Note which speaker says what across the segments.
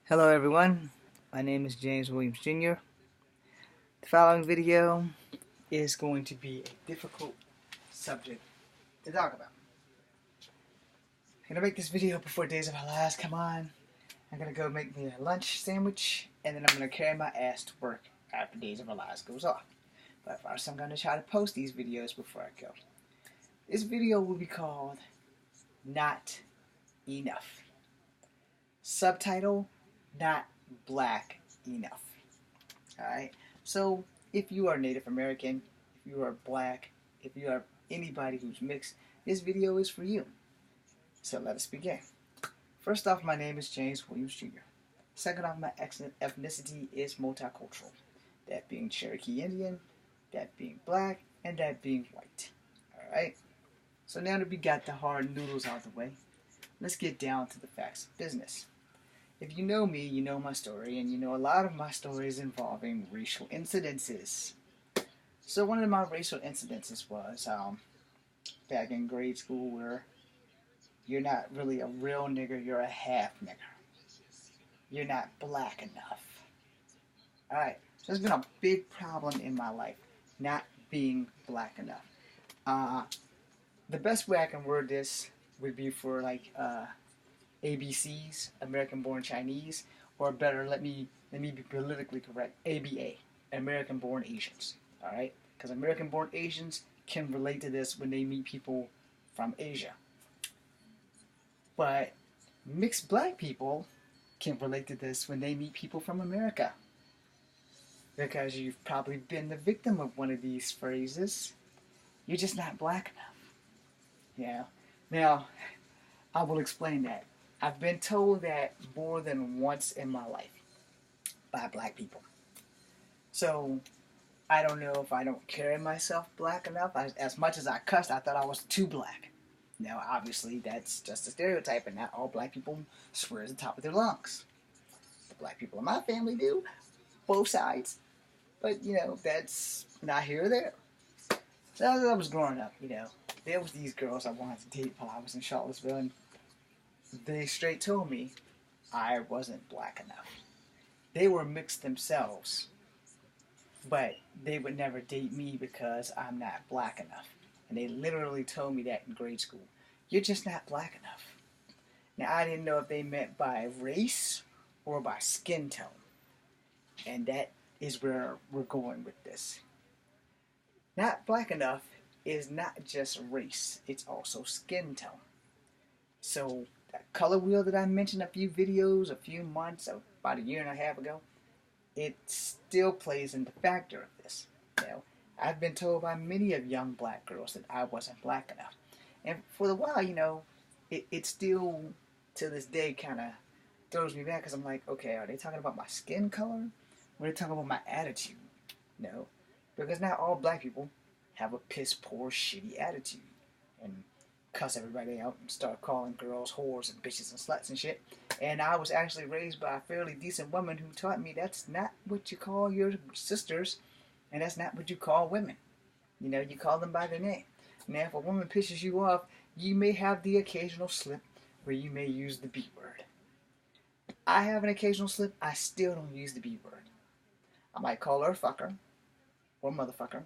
Speaker 1: Hello everyone, my name is James Williams Jr. The following video is going to be a difficult subject to talk about. I'm going to make this video before Days of Our Lives come on. I'm going to go make me a lunch sandwich, and then I'm going to carry my ass to work after Days of Our Lives goes off. But first I'm going to try to post these videos before I go. This video will be called Not Enough. Subtitle, Not Black Enough. Alright, so if you are Native American, if you are black, if you are anybody who's mixed, this video is for you. So let us begin. First off, my name is James Williams Jr. Second off, my ethnicity is multicultural. That being Cherokee Indian, that being black, and that being white. Alright, so now that we got the hard noodles out of the way, let's get down to the facts of business. If you know me, you know my story, and you know a lot of my stories involving racial incidences. So one of my racial incidences was back in grade school where you're not really a real nigger, you're a half nigger. You're not black enough. Alright, so there's been a big problem in my life, not being black enough. The best way I can word this would be for like ABCs, American Born Chinese, or better, let me be politically correct, ABA, American Born Asians. Alright? Because American Born Asians can relate to this when they meet people from Asia. But mixed black people can relate to this when they meet people from America. Because you've probably been the victim of one of these phrases. You're just not black enough. Yeah. Now, I will explain that. I've been told that more than once in my life by black people. So, I don't know if I don't carry myself black enough. As much as I cussed, I thought I was too black. Now, obviously, that's just a stereotype, and not all black people swear at the top of their lungs. The black people in my family do, both sides. But, that's not here or there. So, as I was growing up, there was these girls I wanted to date while I was in Charlottesville, and they straight told me I wasn't black enough. They were mixed themselves, but they would never date me because I'm not black enough. And they literally told me that in grade school. You're just not black enough. Now, I didn't know if they meant by race or by skin tone. And that is where we're going with this. Not black enough is not just race, it's also skin tone. So, that color wheel that I mentioned a few videos, a few months, about a year and a half ago, it still plays into factor of this. I've been told by many of young black girls that I wasn't black enough. And for a while, it still, to this day, kind of throws me back because I'm like, okay, are they talking about my skin color? Or are they talking about my attitude? No, because not all black people have a piss poor, shitty attitude. And cuss everybody out and start calling girls whores and bitches and sluts and shit. And I was actually raised by a fairly decent woman who taught me that's not what you call your sisters, and that's not what you call women. You call them by their name. Now, if a woman pisses you off, you may have the occasional slip where you may use the B word. I have an occasional slip, I still don't use the B word. I might call her a fucker, or motherfucker.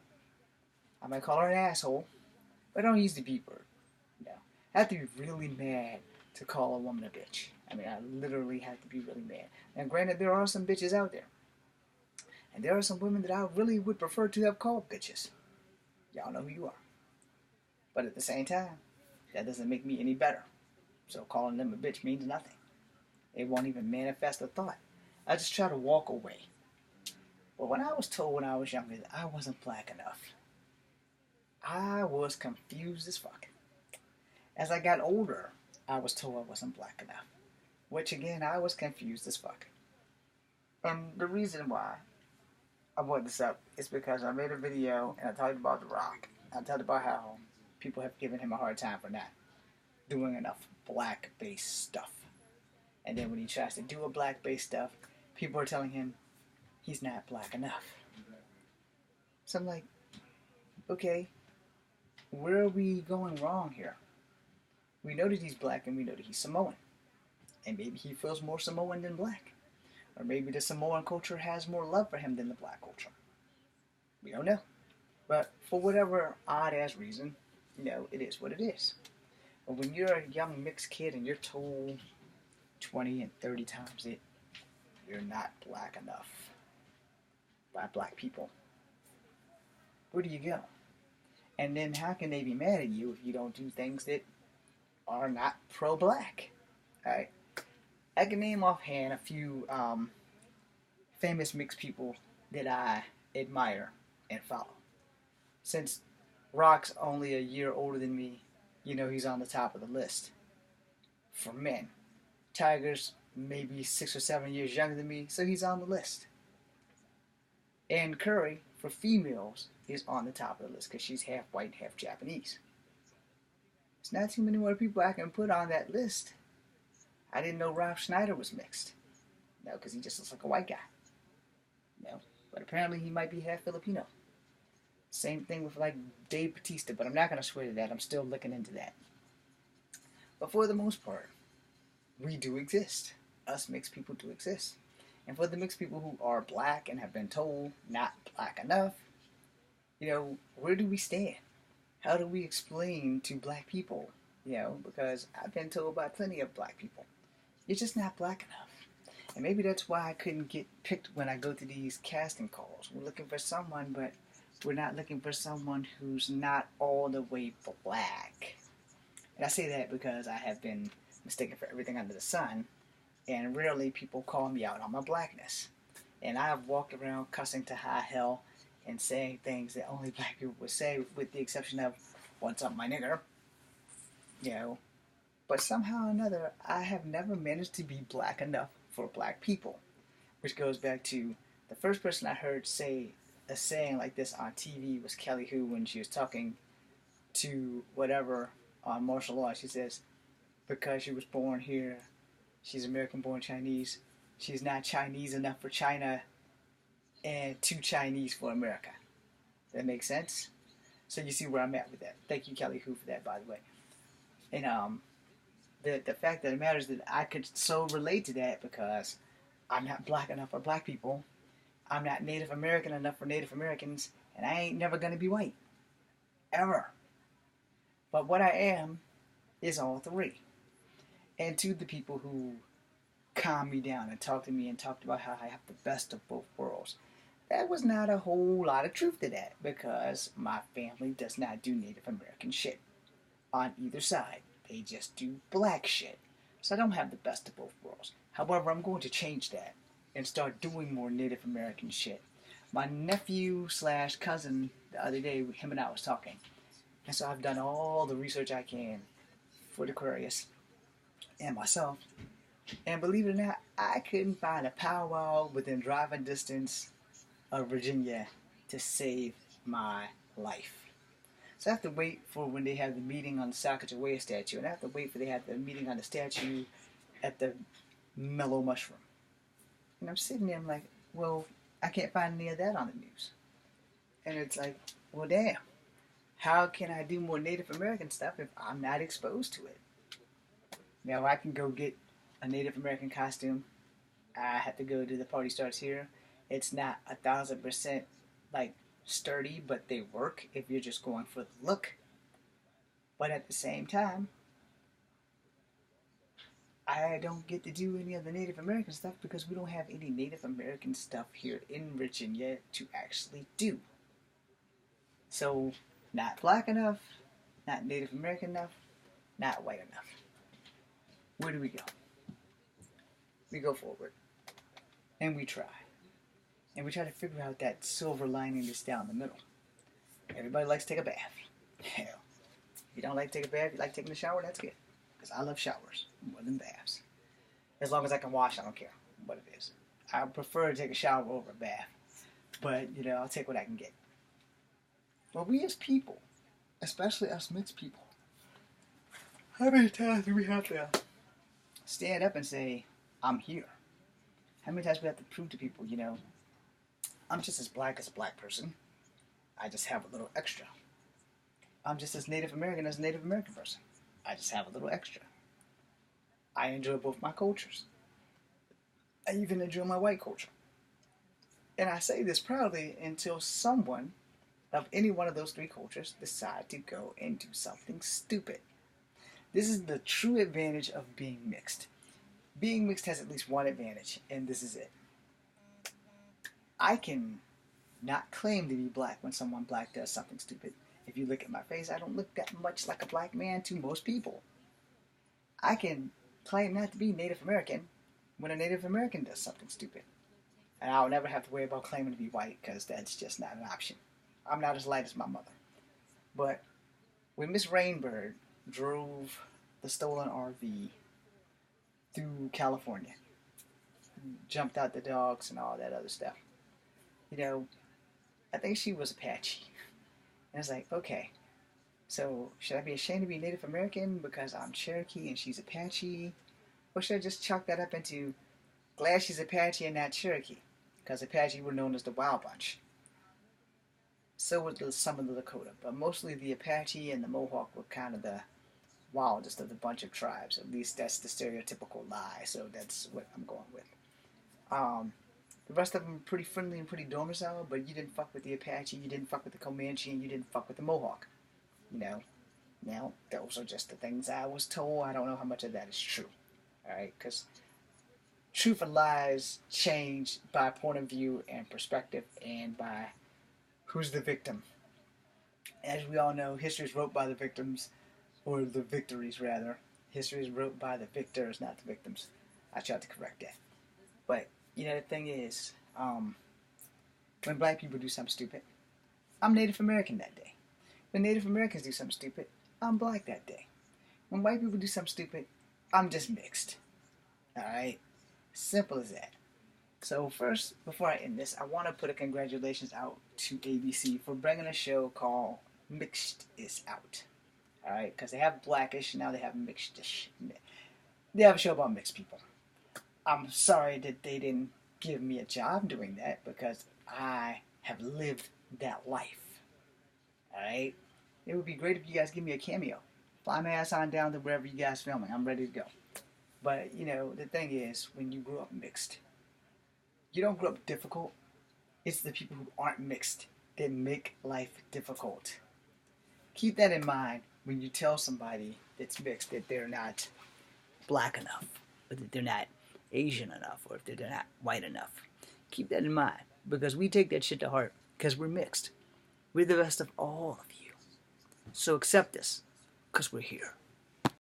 Speaker 1: I might call her an asshole, but I don't use the B word. I have to be really mad to call a woman a bitch. I mean, I literally have to be really mad. And granted, there are some bitches out there. And there are some women that I really would prefer to have called bitches. Y'all know who you are. But at the same time, that doesn't make me any better. So calling them a bitch means nothing. It won't even manifest a thought. I just try to walk away. But when I was told when I was younger that I wasn't black enough, I was confused as fuck. As I got older, I was told I wasn't black enough. Which again, I was confused as fuck. And the reason why I brought this up is because I made a video and I talked about The Rock. I talked about how people have given him a hard time for not doing enough black-based stuff. And then when he tries to do a black-based stuff, people are telling him he's not black enough. So I'm like, okay, where are we going wrong here? We know that he's black and we know that he's Samoan. And maybe he feels more Samoan than black. Or maybe the Samoan culture has more love for him than the black culture. We don't know. But for whatever odd ass reason, it is what it is. But when you're a young mixed kid and you're told 20 and 30 times that you're not black enough by black people, where do you go? And then how can they be mad at you if you don't do things that are not pro-black? Right? I can name offhand a few famous mixed people that I admire and follow. Since Rock's only a year older than me, he's on the top of the list. For men, Tiger's maybe 6 or 7 years younger than me, so he's on the list. And Curry, for females, is on the top of the list because she's half white, half Japanese. There's not too many more people I can put on that list. I didn't know Rob Schneider was mixed. No, because he just looks like a white guy. No, but apparently he might be half Filipino. Same thing with like Dave Bautista, but I'm not going to swear to that. I'm still looking into that. But for the most part, we do exist. Us mixed people do exist. And for the mixed people who are black and have been told not black enough, where do we stand? How do we explain to black people? Because I've been told by plenty of black people, you're just not black enough. And maybe that's why I couldn't get picked when I go to these casting calls. We're looking for someone, but we're not looking for someone who's not all the way black. And I say that because I have been mistaken for everything under the sun, and rarely people call me out on my blackness. And I've walked around cussing to high hell and saying things that only black people would say, with the exception of, "What's up, my nigger?" But somehow or another, I have never managed to be black enough for black people. Which goes back to the first person I heard say a saying like this on TV was Kelly Hu when she was talking to whatever on martial law. She says, because she was born here, she's American-born Chinese, she's not Chinese enough for China and too Chinese for America. That makes sense? So you see where I'm at with that. Thank you, Kelly Hu, for that, by the way. And the fact that it matters that I could so relate to that because I'm not black enough for black people, I'm not Native American enough for Native Americans, and I ain't never going to be white. Ever. But what I am is all three. And to the people who calmed me down and talked to me and talked about how I have the best of both worlds, that was not a whole lot of truth to that, because my family does not do Native American shit on either side. They just do black shit. So I don't have the best of both worlds. However, I'm going to change that and start doing more Native American shit. My nephew / cousin, the other day, him and I was talking. And so I've done all the research I can for the Aquarius and myself. And believe it or not, I couldn't find a powwow within driving distance of Virginia to save my life. So I have to wait for when they have the meeting on the Sacagawea statue, and I have to wait for they have the meeting on the statue at the Mellow Mushroom. And I'm sitting there, I'm like, well, I can't find any of that on the news. And it's like, well, damn. How can I do more Native American stuff if I'm not exposed to it? Now, I can go get a Native American costume. I have to go to the Party Starts Here. It's not 1,000% like sturdy, but they work if you're just going for the look. But at the same time, I don't get to do any of the Native American stuff because we don't have any Native American stuff here in Virginia to actually do. So, not black enough, not Native American enough, not white enough. Where do we go? We go forward. And we try. And we try to figure out that silver lining that's down the middle. Everybody likes to take a bath. Hell, if you don't like to take a bath, you like taking a shower, that's good. Because I love showers more than baths. As long as I can wash, I don't care what it is. I prefer to take a shower over a bath. But, I'll take what I can get. But we as people, especially us mixed people, how many times do we have to stand up and say, I'm here? How many times do we have to prove to people, I'm just as black as a black person. I just have a little extra. I'm just as Native American as a Native American person. I just have a little extra. I enjoy both my cultures. I even enjoy my white culture. And I say this proudly until someone of any one of those three cultures decide to go and do something stupid. This is the true advantage of being mixed. Being mixed has at least one advantage, and this is it. I can not claim to be black when someone black does something stupid. If you look at my face, I don't look that much like a black man to most people. I can claim not to be Native American when a Native American does something stupid. And I'll never have to worry about claiming to be white because that's just not an option. I'm not as light as my mother. But when Miss Rainbird drove the stolen RV through California, jumped out the dogs and all that other stuff, you know, I think she was Apache. And it's like, okay, so should I be ashamed to be Native American because I'm Cherokee and she's Apache? Or should I just chalk that up into glad she's Apache and not Cherokee? Because Apache were known as the Wild Bunch. So was some of the Lakota, but mostly the Apache and the Mohawk were kind of the wildest of the bunch of tribes. At least that's the stereotypical lie, so that's what I'm going with. The rest of them were pretty friendly and pretty domicile, but you didn't fuck with the Apache, you didn't fuck with the Comanche, and you didn't fuck with the Mohawk. You know, now those are just the things I was told. I don't know how much of that is true. Alright, because truth and lies change by point of view and perspective and by who's the victim. As we all know, history is wrote by the victims, or the victories rather. History is wrote by the victors, not the victims. I tried to correct that. But, you know, the thing is, when black people do something stupid, I'm Native American that day. When Native Americans do something stupid, I'm black that day. When white people do something stupid, I'm just mixed. Alright? Simple as that. So first, before I end this, I want to put a congratulations out to ABC for bringing a show called Mixed is Out. Alright? Because they have Blackish, now they have Mixedish. They have a show about mixed people. I'm sorry that they didn't give me a job doing that because I have lived that life. Alright? It would be great if you guys give me a cameo. Fly my ass on down to wherever you guys filming. I'm ready to go. But, you know, the thing is, when you grew up mixed, you don't grow up difficult. It's the people who aren't mixed that make life difficult. Keep that in mind when you tell somebody that's mixed that they're not black enough, or that they're not Asian enough, or if they're not white enough. Keep that in mind, because we take that shit to heart, because we're mixed. We're the best of all of you. So accept this, because we're here.